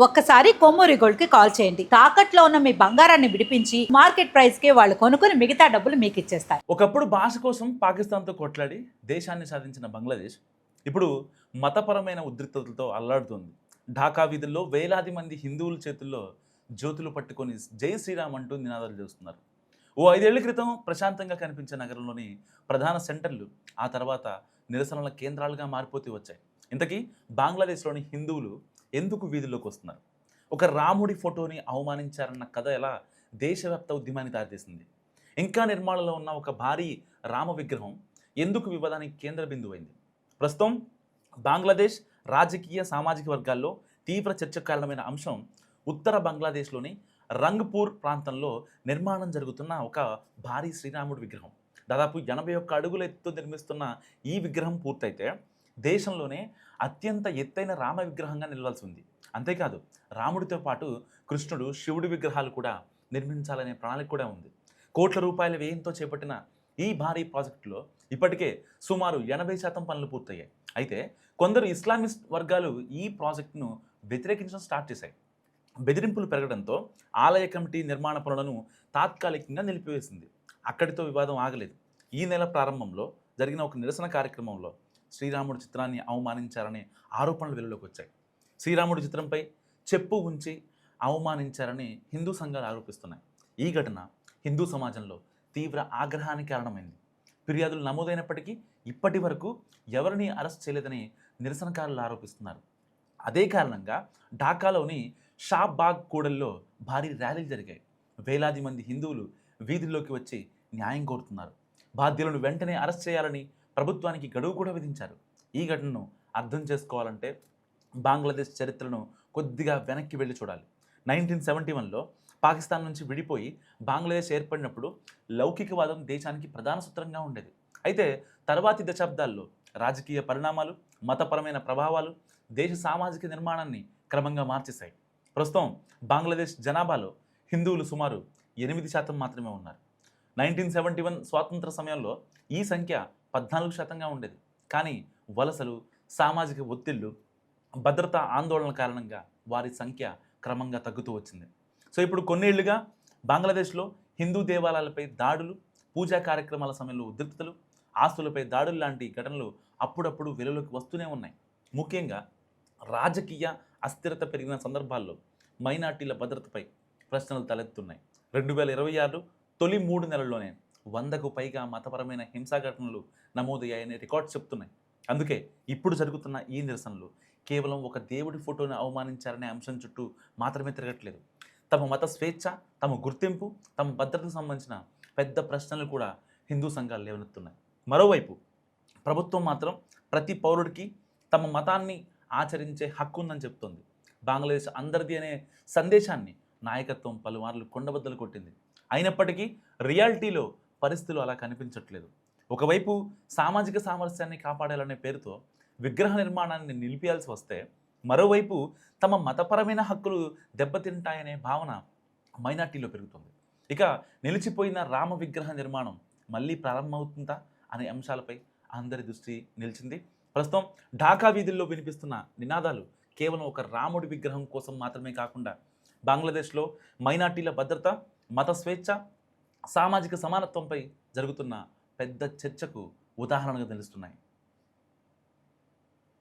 ఒక్కసారి కొమ్మూరి గోల్డ్ కి కాల్ చేయండి. తాకట్లో ఉన్న మీ బంగారాన్ని విడిపించి మార్కెట్ ప్రైస్ కి వాళ్ళు కొనుక్కుని మిగతా డబ్బులు మీకు ఇచ్చేస్తారు. ఒకప్పుడు భాష కోసం పాకిస్తాన్తో కొట్లాడి దేశాన్ని సాధించిన బంగ్లాదేశ్ ఇప్పుడు మతపరమైన ఉద్రిక్తతలతో అల్లాడుతోంది. ఢాకా వీధుల్లో వేలాది మంది హిందువుల చేతుల్లో జ్యోతులు పట్టుకొని జై శ్రీరామ్ అంటూ నినాదాలు చేస్తున్నారు. ఓ 5 ఏళ్ల క్రితం ప్రశాంతంగా కనిపించే నగరంలోని ప్రధాన సెంటర్లు ఆ తర్వాత నిరసనల కేంద్రాలుగా మారిపోతూ వచ్చాయి. ఇంతకీ బంగ్లాదేశ్లోని హిందువులు ఎందుకు వీధుల్లోకి వస్తున్నారు? ఒక రాముడి ఫోటోని అవమానించారన్న కథ ఎలా దేశవ్యాప్త ఉద్యమాన్ని దారితీసింది? ఇంకా నిర్మాణంలో ఉన్న ఒక భారీ రామ విగ్రహం ఎందుకు వివాదానికి కేంద్ర బిందువైంది? ప్రస్తుతం బంగ్లాదేశ్ రాజకీయ సామాజిక వర్గాల్లో తీవ్ర చర్చకు కారణమైన అంశం ఉత్తర బంగ్లాదేశ్లోని రంగ్పూర్ ప్రాంతంలో నిర్మాణం జరుగుతున్న ఒక భారీ శ్రీరాముడి విగ్రహం. దాదాపు 81 అడుగుల ఎత్తుతో నిర్మిస్తున్న ఈ విగ్రహం పూర్తయితే దేశంలోనే అత్యంత ఎత్తైన రామ విగ్రహంగా నిలవాల్సి ఉంది. అంతేకాదు రాముడితో పాటు కృష్ణుడు, శివుడి విగ్రహాలు కూడా నిర్మించాలనే ప్రణాళిక కూడా ఉంది. కోట్ల రూపాయల వ్యయంతో చేపట్టిన ఈ భారీ ప్రాజెక్టులో ఇప్పటికే సుమారు 80% పనులు పూర్తయ్యాయి. అయితే కొందరు ఇస్లామిస్ట్ వర్గాలు ఈ ప్రాజెక్టును వ్యతిరేకించడం స్టార్ట్ చేశాయి. బెదిరింపులు పెరగడంతో ఆలయ కమిటీ నిర్మాణ పనులను తాత్కాలికంగా నిలిపివేసింది. అక్కడితో వివాదం ఆగలేదు. ఈ నెల ప్రారంభంలో జరిగిన ఒక నిరసన కార్యక్రమంలో శ్రీరాముడి చిత్రాన్ని అవమానించారనే ఆరోపణలు వెలుగులోకి వచ్చాయి. శ్రీరాముడి చిత్రంపై చెప్పు ఉంచి అవమానించారని హిందూ సంఘాలు ఆరోపిస్తున్నాయి. ఈ ఘటన హిందూ సమాజంలో తీవ్ర ఆగ్రహానికి కారణమైంది. ఫిర్యాదులు నమోదైనప్పటికీ ఇప్పటి వరకు ఎవరిని అరెస్ట్ చేయలేదని నిరసనకారులు ఆరోపిస్తున్నారు. అదే కారణంగా ఢాకాలోని షాబాగ్ కూడల్లో భారీ ర్యాలీలు జరిగాయి. వేలాది మంది హిందువులు వీధుల్లోకి వచ్చి న్యాయం కోరుతున్నారు. బాధ్యులను వెంటనే అరెస్ట్ చేయాలని ప్రభుత్వానికి గడువు కూడా విధించారు. ఈ ఘటనను అర్థం చేసుకోవాలంటే బంగ్లాదేశ్ చరిత్రను కొద్దిగా వెనక్కి వెళ్ళి చూడాలి. 1971లో పాకిస్తాన్ నుంచి విడిపోయి బంగ్లాదేశ్ ఏర్పడినప్పుడు లౌకికవాదం దేశానికి ప్రధాన సూత్రంగా ఉండేది. అయితే తర్వాతి దశాబ్దాల్లో రాజకీయ పరిణామాలు, మతపరమైన ప్రభావాలు దేశ సామాజిక నిర్మాణాన్ని క్రమంగా మార్చేశాయి. ప్రస్తుతం బంగ్లాదేశ్ జనాభాలో హిందువులు సుమారు 8% మాత్రమే ఉన్నారు. 1971 స్వాతంత్ర సమయంలో ఈ సంఖ్య 14% ఉండేది. కానీ వలసలు, సామాజిక ఒత్తిళ్లు, భద్రతా ఆందోళనల కారణంగా వారి సంఖ్య క్రమంగా తగ్గుతూ వచ్చింది. సో ఇప్పుడు కొన్నేళ్లుగా బంగ్లాదేశ్లో హిందూ దేవాలయాలపై దాడులు, పూజా కార్యక్రమాల సమయంలో ఉద్రిక్తతలు, ఆస్తులపై దాడులు లాంటి ఘటనలు అప్పుడప్పుడు వెలుగులోకి వస్తూనే ఉన్నాయి. ముఖ్యంగా రాజకీయ అస్థిరత పెరిగిన సందర్భాల్లో మైనార్టీల భద్రతపై ప్రశ్నలు తలెత్తున్నాయి. 2026 తొలి 3 నెలల్లోనే 100కు పైగా మతపరమైన హింసా ఘటనలు నమోదయ్యాయని రికార్డ్స్ చెప్తున్నాయి. అందుకే ఇప్పుడు జరుగుతున్న ఈ నిరసనలు కేవలం ఒక దేవుడి ఫోటోను అవమానించారనే అంశం చుట్టూ మాత్రమే తిరగట్లేదు. తమ మత స్వేచ్ఛ, తమ గుర్తింపు, తమ భద్రతకు సంబంధించిన పెద్ద ప్రశ్నలు కూడా హిందూ సంఘాలు లేవనెత్తున్నాయి. మరోవైపు ప్రభుత్వం మాత్రం ప్రతి పౌరుడికి తమ మతాన్ని ఆచరించే హక్కు ఉందని చెప్తోంది. బంగ్లాదేశ్ అందరిది అనే సందేశాన్ని నాయకత్వం పలుమార్లు కొండబద్దలు కొట్టింది. అయినప్పటికీ రియాలిటీలో పరిస్థితులు అలా కనిపించట్లేదు. ఒకవైపు సామాజిక సామరస్యాన్ని కాపాడాలనే పేరుతో విగ్రహ నిర్మాణాన్ని నిలిపేయాల్సి వస్తే, మరోవైపు తమ మతపరమైన హక్కులు దెబ్బతింటాయనే భావన మైనార్టీలో పెరుగుతుంది. ఇక నిలిచిపోయిన రామ విగ్రహ నిర్మాణం మళ్ళీ ప్రారంభమవుతుందా అనే అంశాలపై అందరి దృష్టి నిలిచింది. ప్రస్తుతం ఢాకా వీధుల్లో వినిపిస్తున్న నినాదాలు కేవలం ఒక రాముడి విగ్రహం కోసం మాత్రమే కాకుండా బంగ్లాదేశ్లో మైనార్టీల భద్రత, మత స్వేచ్ఛ, సామాజిక సమానత్వంపై జరుగుతున్న పెద్ద చర్చకు ఉదాహరణగా నిలుస్తున్నాయి.